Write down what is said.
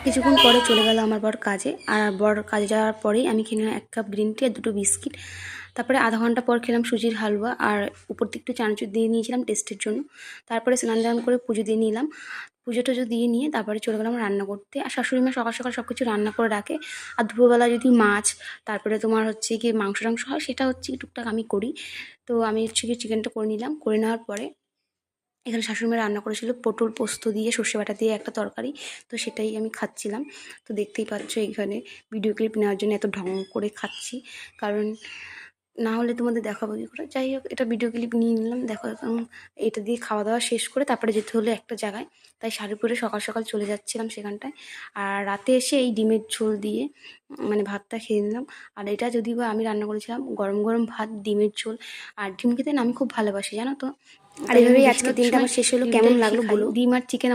কিছুক্ষণ পরে চলে গেল আমার বর কাজে। আর বর কাজে যাওয়ার পরেই আমি খেয়ে নিলাম 1 কাপ গ্রিন টি আর 2টো বিস্কিট। তারপরে আধা ঘন্টা পর খেলাম সুজির হালুয়া, আর উপর দিয়ে একটু চানাচুর দিয়ে নিয়েছিলাম টেস্টের জন্য। তারপরে স্নান দান করে পুজো দিয়ে নিলাম। পুজো টুজো দিয়ে নিয়ে তারপরে চলে গেলাম রান্না করতে। আর শাশুড়ি মা সকাল সকাল সব কিছু রান্না করে রাখে। আর দুপুরবেলা যদি মাছ, তারপরে তোমার হচ্ছে গিয়ে মাংস টাংস হয়, সেটা হচ্ছে কি টুকটাক আমি করি। তো আমি হচ্ছে গিয়ে চিকেনটা করে নিলাম। করে নেওয়ার পরে এখানে শাশুড়ি মা রান্না করেছিল পটল পোস্ত দিয়ে সর্ষে বাটা দিয়ে একটা তরকারি। তো সেটাই আমি খাচ্ছিলাম। তো দেখতেই পাচ্ছ এখানে ভিডিও ক্লিপ নেওয়ার জন্য এত ঢং করে খাচ্ছি, কারণ না হলে তোমাদের দেখাবো কী করে। যাই হোক, এটা ভিডিও ক্লিপ নিয়ে নিলাম। দেখো এখন এটা দিয়ে খাওয়া দাওয়া শেষ করে তারপরে যেতে হলো একটা জায়গায়, তাই শাড়ি পরে সকাল সকাল চলে যাচ্ছিলাম সেখানটায়। আর রাতে এসে এই ডিমের ঝোল দিয়ে মানে ভাতটা খেয়ে নিলাম। আর এটা যদিও বা আমি রান্না করেছিলাম গরম গরম ভাত, ডিমের ঝোল। আর ডিম খেতে না আমি খুব ভালোবাসি, জানো তো। আর এভাবেই আজকে দিনটা আমার শেষ হলো। কেমন লাগলো বলো। ডিম আর চিকেন